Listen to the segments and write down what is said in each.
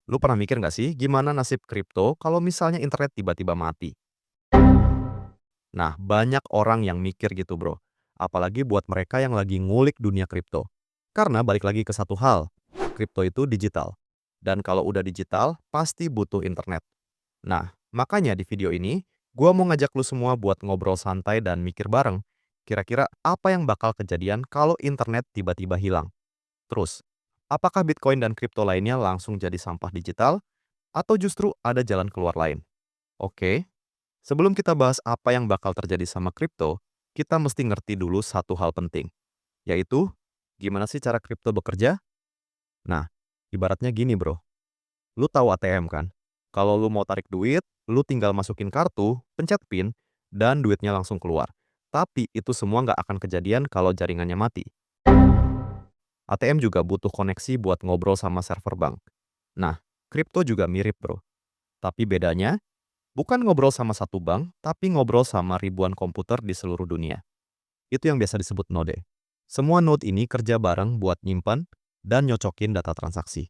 Lu pernah mikir nggak sih gimana nasib kripto kalau misalnya internet tiba-tiba mati? Nah, banyak orang yang mikir gitu bro. Apalagi buat mereka yang lagi ngulik dunia kripto. Karena balik lagi ke satu hal, kripto itu digital. Dan kalau udah digital, pasti butuh internet. Nah, makanya di video ini, gua mau ngajak lu semua buat ngobrol santai dan mikir bareng. Kira-kira apa yang bakal kejadian kalau internet tiba-tiba hilang? Terus, apakah Bitcoin dan kripto lainnya langsung jadi sampah digital? Atau justru ada jalan keluar lain? Oke, sebelum kita bahas apa yang bakal terjadi sama kripto, kita mesti ngerti dulu satu hal penting, yaitu gimana sih cara kripto bekerja? Nah, ibaratnya gini bro, lu tahu ATM kan? Kalau lu mau tarik duit, lu tinggal masukin kartu, pencet PIN, dan duitnya langsung keluar. Tapi itu semua nggak akan kejadian kalau jaringannya mati. ATM juga butuh koneksi buat ngobrol sama server bank. Nah, kripto juga mirip bro. Tapi bedanya, bukan ngobrol sama satu bank, tapi ngobrol sama ribuan komputer di seluruh dunia. Itu yang biasa disebut node. Semua node ini kerja bareng buat nyimpan dan nyocokin data transaksi.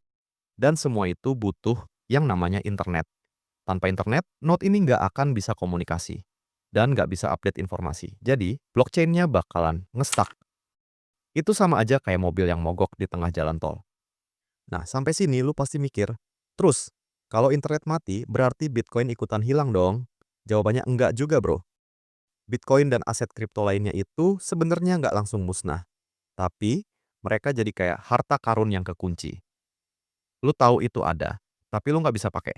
Dan semua itu butuh yang namanya internet. Tanpa internet, node ini nggak akan bisa komunikasi dan nggak bisa update informasi. Jadi, blockchain-nya bakalan nge-stuck. Itu sama aja kayak mobil yang mogok di tengah jalan tol. Nah, sampai sini lu pasti mikir, terus, kalau internet mati, berarti Bitcoin ikutan hilang dong? Jawabannya enggak juga, bro. Bitcoin dan aset kripto lainnya itu sebenarnya nggak langsung musnah. Tapi, mereka jadi kayak harta karun yang kekunci. Lu tahu itu ada, tapi lu nggak bisa pakai.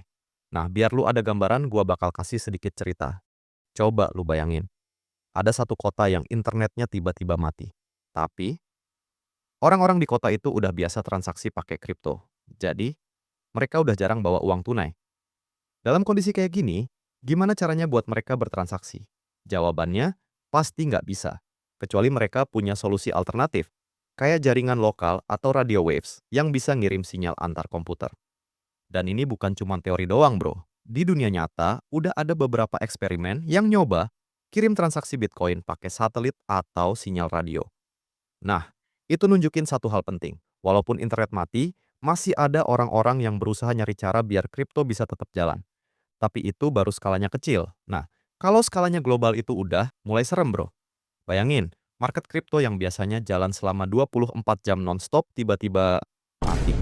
Nah, biar lu ada gambaran, gua bakal kasih sedikit cerita. Coba lu bayangin, ada satu kota yang internetnya tiba-tiba mati. Tapi, orang-orang di kota itu udah biasa transaksi pakai kripto. Jadi, mereka udah jarang bawa uang tunai. Dalam kondisi kayak gini, gimana caranya buat mereka bertransaksi? Jawabannya, pasti nggak bisa. Kecuali mereka punya solusi alternatif, kayak jaringan lokal atau radio waves yang bisa ngirim sinyal antar komputer. Dan ini bukan cuma teori doang bro. Di dunia nyata, udah ada beberapa eksperimen yang nyoba kirim transaksi Bitcoin pakai satelit atau sinyal radio. Nah, itu nunjukin satu hal penting. Walaupun internet mati, masih ada orang-orang yang berusaha nyari cara biar kripto bisa tetap jalan. Tapi itu baru skalanya kecil. Nah, kalau skalanya global itu udah mulai serem bro. Bayangin, market kripto yang biasanya jalan selama 24 jam nonstop tiba-tiba mati.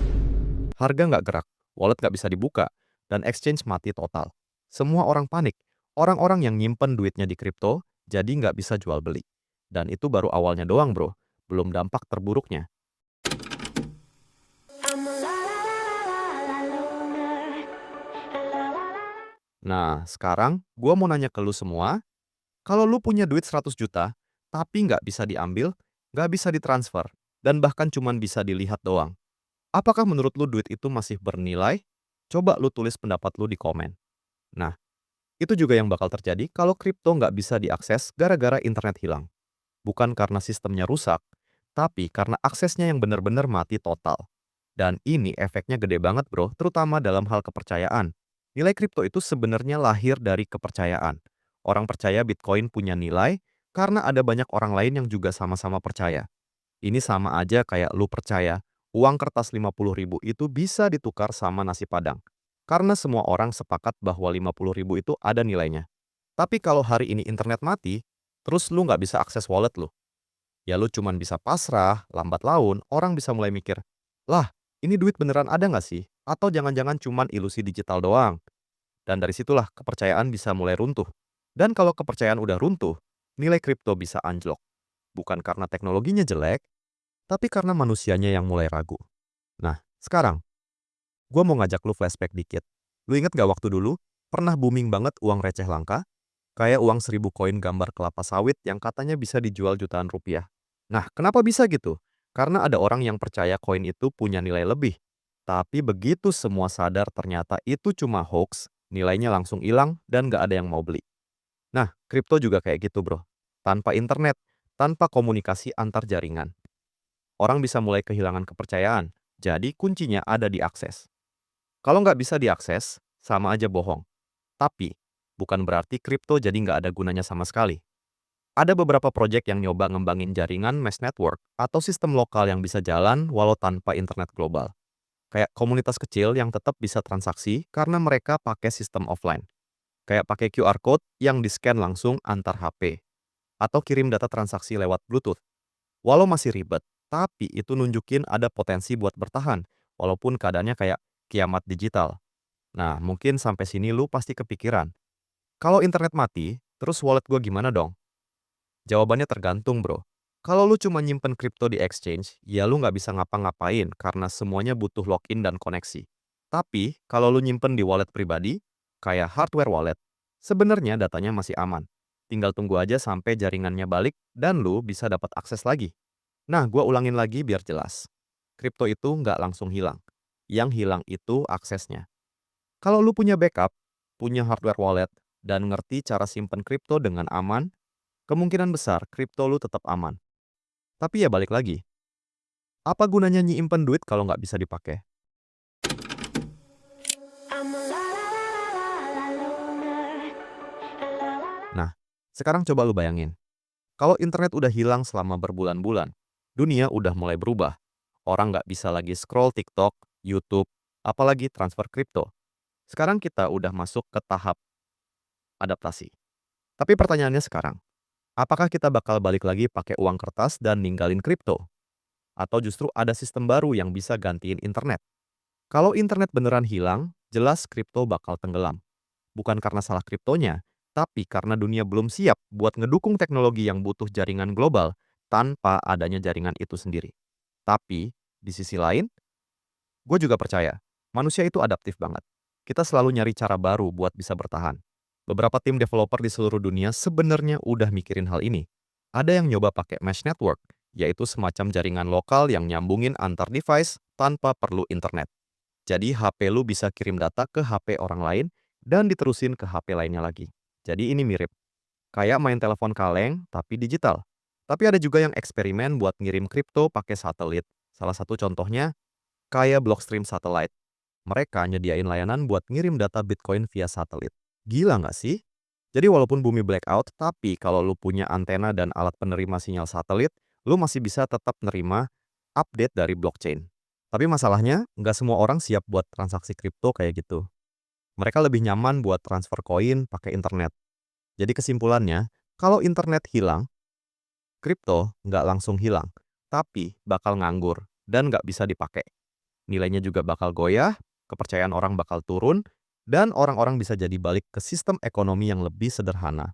Harga nggak gerak, wallet nggak bisa dibuka, dan exchange mati total. Semua orang panik. Orang-orang yang nyimpen duitnya di kripto jadi nggak bisa jual beli. Dan itu baru awalnya doang bro, belum dampak terburuknya. Nah, sekarang gua mau nanya ke lu semua, kalau lu punya duit 100 juta, tapi nggak bisa diambil, nggak bisa ditransfer, dan bahkan cuman bisa dilihat doang. Apakah menurut lu duit itu masih bernilai? Coba lu tulis pendapat lu di komen. Nah, itu juga yang bakal terjadi kalau kripto nggak bisa diakses gara-gara internet hilang. Bukan karena sistemnya rusak, tapi karena aksesnya yang benar-benar mati total. Dan ini efeknya gede banget bro, terutama dalam hal kepercayaan. Nilai kripto itu sebenarnya lahir dari kepercayaan. Orang percaya Bitcoin punya nilai karena ada banyak orang lain yang juga sama-sama percaya. Ini sama aja kayak lu percaya uang kertas 50.000 itu bisa ditukar sama nasi Padang. Karena semua orang sepakat bahwa 50.000 itu ada nilainya. Tapi kalau hari ini internet mati, terus lu nggak bisa akses wallet lu. Ya lu cuman bisa pasrah, lambat laun, orang bisa mulai mikir, lah ini duit beneran ada nggak sih? Atau jangan-jangan cuman ilusi digital doang? Dan dari situlah kepercayaan bisa mulai runtuh. Dan kalau kepercayaan udah runtuh, nilai kripto bisa anjlok. Bukan karena teknologinya jelek, tapi karena manusianya yang mulai ragu. Nah, sekarang, gue mau ngajak lu flashback dikit. Lu inget gak waktu dulu, pernah booming banget uang receh langka? Kayak uang 1.000 koin gambar kelapa sawit yang katanya bisa dijual jutaan rupiah. Nah, kenapa bisa gitu? Karena ada orang yang percaya koin itu punya nilai lebih. Tapi begitu semua sadar ternyata itu cuma hoax, nilainya langsung hilang dan gak ada yang mau beli. Nah, kripto juga kayak gitu bro. Tanpa internet, tanpa komunikasi antar jaringan, orang bisa mulai kehilangan kepercayaan. Jadi kuncinya ada di akses. Kalau nggak bisa diakses, sama aja bohong. Tapi, bukan berarti kripto jadi nggak ada gunanya sama sekali. Ada beberapa proyek yang nyoba ngembangin jaringan mesh network atau sistem lokal yang bisa jalan walau tanpa internet global. Kayak komunitas kecil yang tetap bisa transaksi karena mereka pakai sistem offline. Kayak pakai QR code yang di-scan langsung antar HP. Atau kirim data transaksi lewat Bluetooth. Walau masih ribet, tapi itu nunjukin ada potensi buat bertahan. Walaupun keadaannya kayak kiamat digital. Nah, mungkin sampai sini lu pasti kepikiran. Kalau internet mati, terus wallet gua gimana dong? Jawabannya tergantung, bro. Kalau lu cuma nyimpen kripto di exchange, ya lu nggak bisa ngapa-ngapain karena semuanya butuh login dan koneksi. Tapi, kalau lu nyimpen di wallet pribadi, kayak hardware wallet, sebenarnya datanya masih aman. Tinggal tunggu aja sampai jaringannya balik dan lu bisa dapat akses lagi. Nah, gua ulangin lagi biar jelas. Kripto itu nggak langsung hilang. Yang hilang itu aksesnya. Kalau lu punya backup, punya hardware wallet, dan ngerti cara simpen kripto dengan aman, kemungkinan besar kripto lu tetap aman. Tapi ya balik lagi, apa gunanya nyimpen duit kalau nggak bisa dipakai? Nah, sekarang coba lu bayangin. Kalau internet udah hilang selama berbulan-bulan, dunia udah mulai berubah. Orang nggak bisa lagi scroll TikTok, YouTube, apalagi transfer kripto. Sekarang kita udah masuk ke tahap adaptasi. Tapi pertanyaannya sekarang, apakah kita bakal balik lagi pakai uang kertas dan ninggalin kripto? Atau justru ada sistem baru yang bisa gantiin internet? Kalau internet beneran hilang, jelas kripto bakal tenggelam. Bukan karena salah kriptonya, tapi karena dunia belum siap buat ngedukung teknologi yang butuh jaringan global tanpa adanya jaringan itu sendiri. Tapi, di sisi lain, gue juga percaya, manusia itu adaptif banget. Kita selalu nyari cara baru buat bisa bertahan. Beberapa tim developer di seluruh dunia sebenarnya udah mikirin hal ini. Ada yang nyoba pakai mesh network, yaitu semacam jaringan lokal yang nyambungin antar device tanpa perlu internet. Jadi HP lu bisa kirim data ke HP orang lain dan diterusin ke HP lainnya lagi. Jadi ini mirip, kayak main telepon kaleng tapi digital. Tapi ada juga yang eksperimen buat ngirim kripto pakai satelit. Salah satu contohnya kayak Blockstream Satellite. Mereka nyediain layanan buat ngirim data Bitcoin via satelit. Gila nggak sih? Jadi walaupun bumi blackout, tapi kalau lu punya antena dan alat penerima sinyal satelit, lu masih bisa tetap nerima update dari blockchain. Tapi masalahnya, nggak semua orang siap buat transaksi kripto kayak gitu. Mereka lebih nyaman buat transfer koin pakai internet. Jadi kesimpulannya, kalau internet hilang, kripto nggak langsung hilang, tapi bakal nganggur dan nggak bisa dipakai. Nilainya juga bakal goyah, kepercayaan orang bakal turun, dan orang-orang bisa jadi balik ke sistem ekonomi yang lebih sederhana.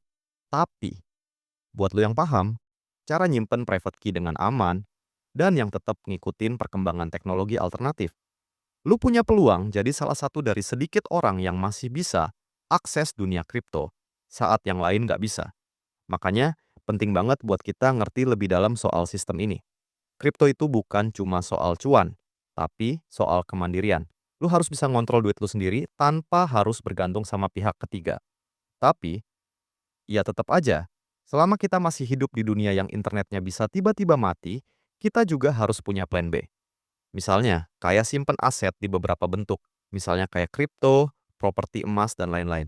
Tapi, buat lo yang paham, cara nyimpen private key dengan aman, dan yang tetap ngikutin perkembangan teknologi alternatif, lu punya peluang jadi salah satu dari sedikit orang yang masih bisa akses dunia kripto saat yang lain nggak bisa. Makanya, penting banget buat kita ngerti lebih dalam soal sistem ini. Kripto itu bukan cuma soal cuan, tapi soal kemandirian. Lu harus bisa ngontrol duit lu sendiri tanpa harus bergantung sama pihak ketiga. Tapi, ya tetap aja, selama kita masih hidup di dunia yang internetnya bisa tiba-tiba mati, kita juga harus punya plan B. Misalnya, kayak simpen aset di beberapa bentuk. Misalnya kayak kripto, properti emas, dan lain-lain.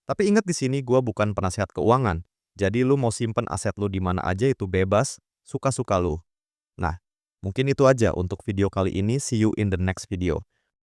Tapi ingat di sini gue bukan penasihat keuangan. Jadi lu mau simpen aset lu di mana aja itu bebas, suka-suka lu. Nah, mungkin itu aja untuk video kali ini. See you in the next video.